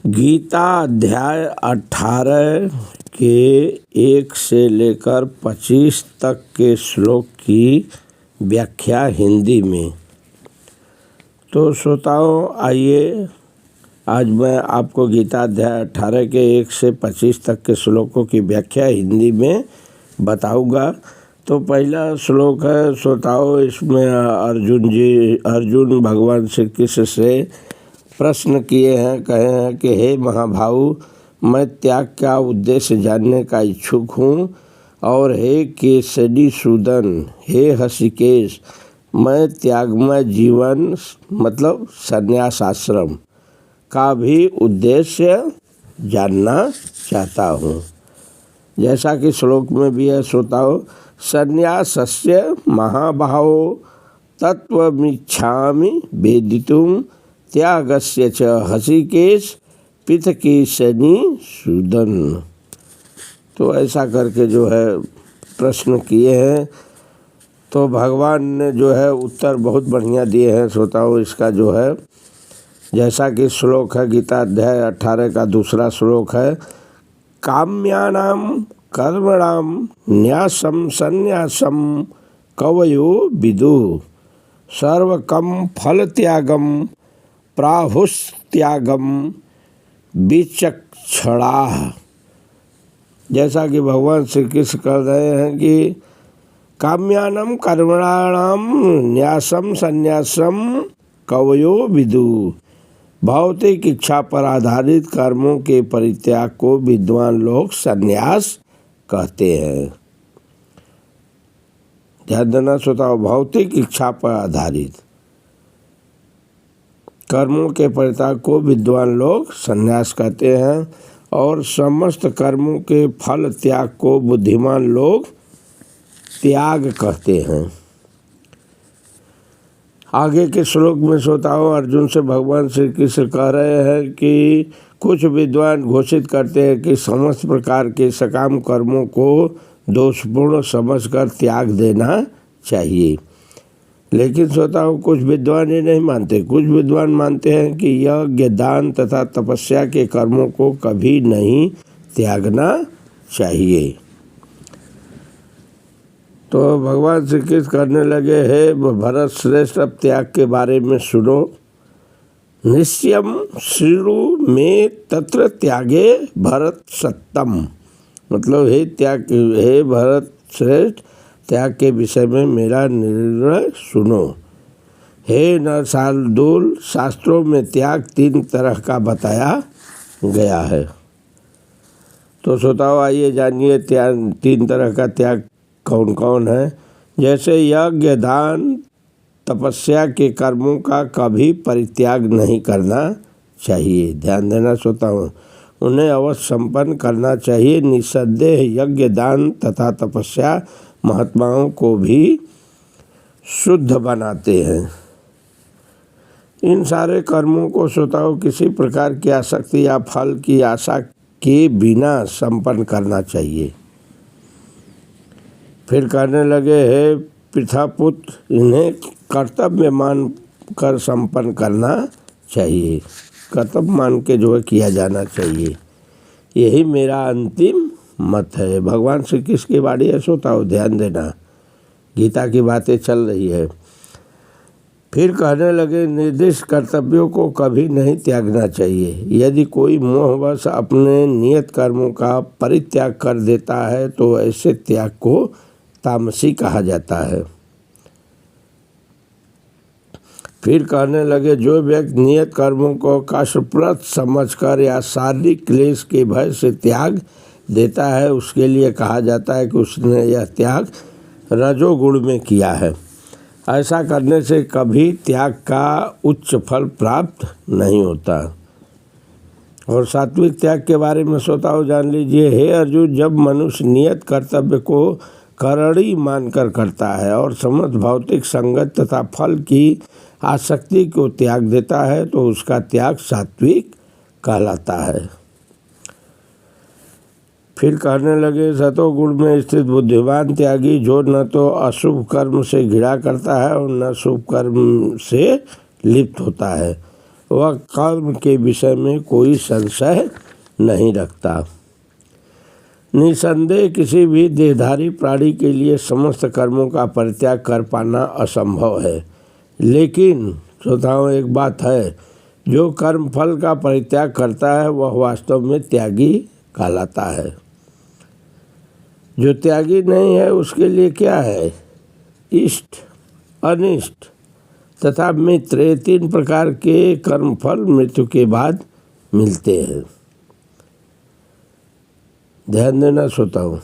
गीता अध्याय 18 के 1 से लेकर 25 तक के श्लोक की व्याख्या हिंदी में। तो श्रोताओं, आइए आज मैं आपको गीता अध्याय 18 के 1 से 25 तक के श्लोकों की व्याख्या हिंदी में बताऊंगा। तो पहला श्लोक है श्रोताओं, इसमें अर्जुन भगवान श्री कृष्ण से प्रश्न किए हैं, कहे हैं कि हे महाभाऊ, मैं त्याग का उद्देश्य जानने का इच्छुक हूँ, और हे केसरी सूदन, हे हृषिकेश, मैं त्यागमय जीवन मतलब संन्यास आश्रम का भी उद्देश्य जानना चाहता हूँ। जैसा कि श्लोक में भी है श्रोताओ, संन्यासस्य महाभावो तत्त्वमिच्छामि वेदितुं त्यागस्य च हृषिकेश पृथकेशनि सूदन। तो ऐसा करके जो है प्रश्न किए हैं, तो भगवान ने जो है उत्तर बहुत बढ़िया दिए हैं श्रोताओं। इसका जो है जैसा कि श्लोक है गीता अध्याय 18 का दूसरा श्लोक है, काम्यानां कर्मणां न्यासं संन्यासं कवयो विदुः सर्वकं फलत्यागं प्राहुस्त्यागम विचक्षणाः। जैसा कि भगवान श्री कृष्ण कह रहे हैं कि काम्यानां कर्मणां न्यासं संन्यासं कवयो विदुः, भौतिक इच्छा पर आधारित कर्मों के परित्याग को विद्वान लोग संन्यास कहते हैं। ध्यान देना श्रोताओ, भौतिक इच्छा पर आधारित कर्मों के परित्याग को विद्वान लोग संन्यास कहते हैं, और समस्त कर्मों के फल त्याग को बुद्धिमान लोग त्याग कहते हैं। आगे के श्लोक में श्रोताओं अर्जुन से भगवान श्री कृष्ण कह रहे हैं कि कुछ विद्वान घोषित करते हैं कि समस्त प्रकार के सकाम कर्मों को दोषपूर्ण समझकर त्याग देना चाहिए, लेकिन श्रोताओं कुछ विद्वान ये नहीं मानते। कुछ विद्वान मानते हैं कि यज्ञ, दान तथा तपस्या के कर्मों को कभी नहीं त्यागना चाहिए। तो भगवान श्री कृष्ण करने लगे, हे भरत श्रेष्ठ, अब त्याग के बारे में सुनो। निश्चयं शृणु मे तत्र त्यागे भरत सत्तम, मतलब हे भरत श्रेष्ठ, त्याग के विषय में मेरा निर्णय सुनो। हे नरशार्दूल, शास्त्रों में त्याग 3 तरह का बताया गया है। तो श्रोताओ आइए जानिए 3 तरह का त्याग कौन कौन है। जैसे यज्ञ, दान, तपस्या के कर्मों का कभी परित्याग नहीं करना चाहिए। ध्यान देना श्रोताओं, उन्हें अवश्य संपन्न करना चाहिए। निस्संदेह यज्ञ, दान तथा तपस्या महात्माओं को भी शुद्ध बनाते हैं। इन सारे कर्मों को श्रोताओं किसी प्रकार की आसक्ति या फल की आशा के बिना संपन्न करना चाहिए। फिर कहने लगे, हे पृथापुत्र, इन्हें कर्तव्य मान कर संपन्न करना चाहिए। कर्तव्य मान के जो है किया जाना चाहिए। यही मेरा अंतिम मत है। भगवान श्री कृष्ण की वाणी है श्रोताओ, ध्यान देना, गीता की बातें चल रही है। फिर कहने लगे, निर्दिष्ट कर्तव्यों को कभी नहीं त्यागना चाहिए। यदि कोई मोहवश अपने नियत कर्मों का परित्याग कर देता है तो ऐसे त्याग को तामसी कहा जाता है। फिर कहने लगे, जो व्यक्ति नियत कर्मों को कष्टप्रद समझकर या शारीरिक क्लेश के भय से त्याग देता है, उसके लिए कहा जाता है कि उसने यह त्याग रजोगुण में किया है। ऐसा करने से कभी त्याग का उच्च फल प्राप्त नहीं होता। और सात्विक त्याग के बारे में श्रोताओं जान लीजिए। हे अर्जुन, जब मनुष्य नियत कर्तव्य को करड़ी मानकर करता है और समस्त भौतिक संगत तथा फल की आसक्ति को त्याग देता है तो उसका त्याग सात्विक कहलाता है। फिर कहने लगे, सतोगुण में स्थित बुद्धिमान त्यागी, जो न तो अशुभ कर्म से घृणा करता है और न शुभ कर्म से लिप्त होता है, वह कर्म के विषय में कोई संशय नहीं रखता। निसंदेह किसी भी देहधारी प्राणी के लिए समस्त कर्मों का परित्याग कर पाना असंभव है, लेकिन श्रोताओं एक बात है, जो कर्म फल का परित्याग करता है वह वास्तव में त्यागी कहलाता है। जो त्यागी नहीं है उसके लिए क्या है, इष्ट, अनिष्ट तथा मित्र, ये 3 प्रकार के कर्मफल मृत्यु के बाद मिलते हैं। ध्यान देना श्रोताओं,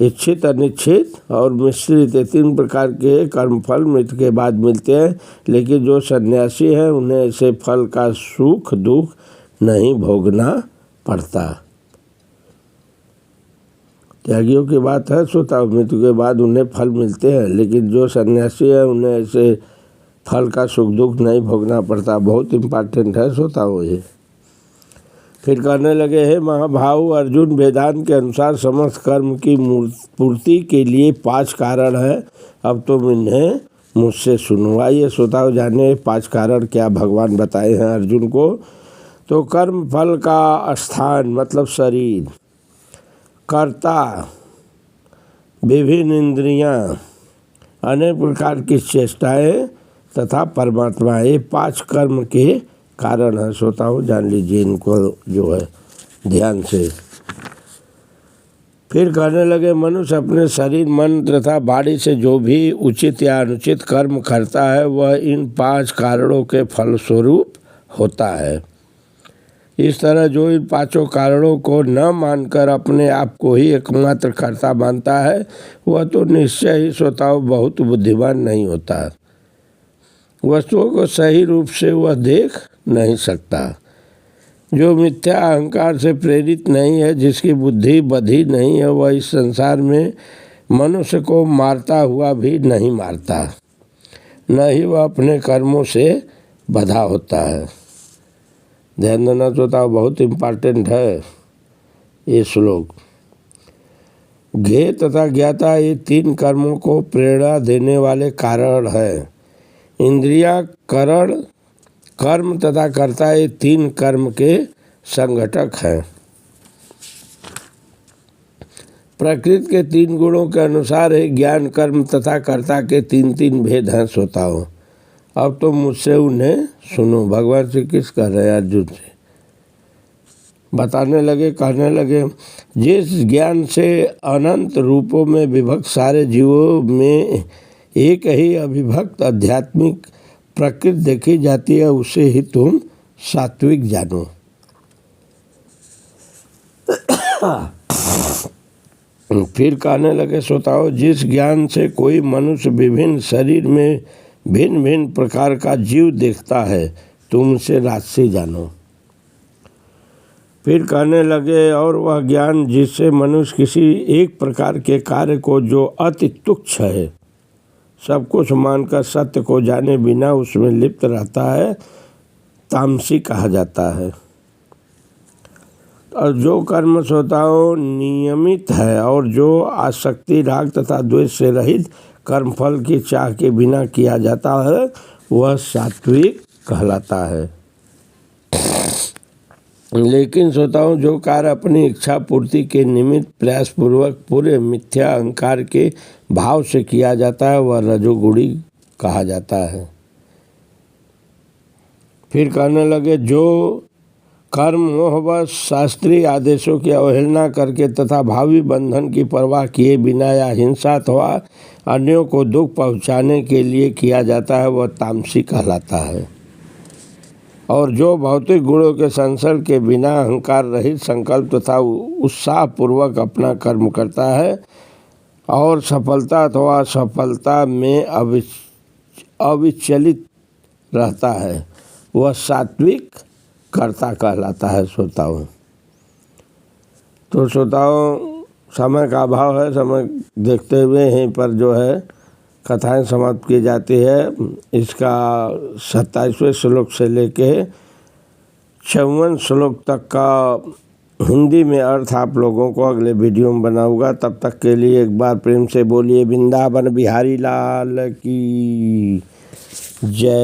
इच्छित, अनिच्छित और मिश्रित, ये 3 प्रकार के कर्मफल मृत्यु के बाद मिलते हैं, लेकिन जो सन्यासी हैं उन्हें ऐसे फल का सुख दुख नहीं भोगना पड़ता। त्यागियों की बात है श्रोताओं, मृत्यु के बाद उन्हें फल मिलते हैं, लेकिन जो सन्यासी है उन्हें ऐसे फल का सुख दुख नहीं भोगना पड़ता। बहुत इम्पोर्टेंट है श्रोताओं ये। फिर कहने लगे, हे महाभाव अर्जुन, वेदांत के अनुसार समस्त कर्म की पूर्ति के लिए 5 कारण है। अब तुम इन्हें मुझसे सुनो। आइए श्रोताओं जाने 5 कारण क्या भगवान बताए हैं अर्जुन को। तो कर्म फल का स्थान मतलब शरीर, कर्ता, विभिन्न इंद्रियां, अनेक प्रकार की चेष्टाएं तथा परमात्मा, ये 5 कर्म के कारण है श्रोताओं, जान लीजिए इनको जो है ध्यान से। फिर कहने लगे, मनुष्य अपने शरीर, मन तथा वाणी से जो भी उचित या अनुचित कर्म करता है वह इन 5 कारणों के फलस्वरूप होता है। इस तरह जो इन 5 कारणों को न मानकर अपने आप को ही एकमात्र कर्ता मानता है वह तो निश्चय ही श्रोताओं बहुत बुद्धिमान नहीं होता। वस्तुओं को सही रूप से वह देख नहीं सकता। जो मिथ्या अहंकार से प्रेरित नहीं है, जिसकी बुद्धि बधी नहीं है, वह इस संसार में मनुष्य को मारता हुआ भी नहीं मारता, न ही वह अपने कर्मों से बधा होता है। ध्यान देना श्रोताओं, बहुत इम्पोर्टेंट है ये श्लोक। ज्ञेय तथा ज्ञाता, ये 3 कर्मों को प्रेरणा देने वाले कारण हैं। इंद्रियां, करण, कर्म तथा कर्ता, ये 3 कर्म के संघटक हैं। प्रकृति के 3 गुणों के अनुसार ही ज्ञान, कर्म तथा कर्ता के 3 भेद हैं श्रोताओं। अब तो मुझसे उन्हें सुनो। भगवान श्री कृष्ण कह रहे हैं अर्जुन से, बताने लगे, कहने लगे, जिस ज्ञान से अनंत रूपों में विभक्त सारे जीवों में एक ही अविभक्त आध्यात्मिक प्रकृति देखी जाती है, उसे ही तुम सात्विक जानो। फिर कहने लगे, श्रोताओ, जिस ज्ञान से कोई मनुष्य विभिन्न शरीर में भिन्न भिन्न प्रकार का जीव देखता है, तुम उसे राजसी जानो। फिर कहने लगे, और वह ज्ञान जिससे मनुष्य किसी एक प्रकार के कार्य को जो अति तुच्छ है सब कुछ मानकर सत्य को जाने बिना उसमें लिप्त रहता है, तामसी कहा जाता है। और जो कर्म श्रोताओं नियमित है और जो आसक्ति, राग तथा द्वेष से रहित कर्मफल की चाह के बिना किया जाता है वह सात्विक कहलाता है। लेकिन श्रोताओं, जो कार्य अपनी इच्छा पूर्ति के निमित्त प्रयासपूर्वक पूरे मिथ्या अहंकार के भाव से किया जाता है वह रजोगुणी कहा जाता है। फिर कहने लगे, जो कर्म मोहवश शास्त्रीय आदेशों की अवहेलना करके तथा भावी बंधन की परवाह किए बिना या हिंसा अथवा अन्यों को दुख पहुँचाने के लिए किया जाता है वह तामसी कहलाता है। और जो भौतिक गुणों के संसर्ग के बिना अहंकार रहित संकल्प तथा उत्साहपूर्वक अपना कर्म करता है और सफलता अथवा असफलता में अविचलित रहता है वह सात्विक कर्ता कहलाता है श्रोताओं। तो श्रोताओं, समय का अभाव है, समय देखते हुए यहीं पर जो है कथाएं समाप्त की जाती है। इसका 27वें श्लोक से लेके 56वें श्लोक तक का हिंदी में अर्थ आप लोगों को अगले वीडियो में बनाऊंगा। तब तक के लिए एक बार प्रेम से बोलिए वृंदावन बिहारी लाल की जय।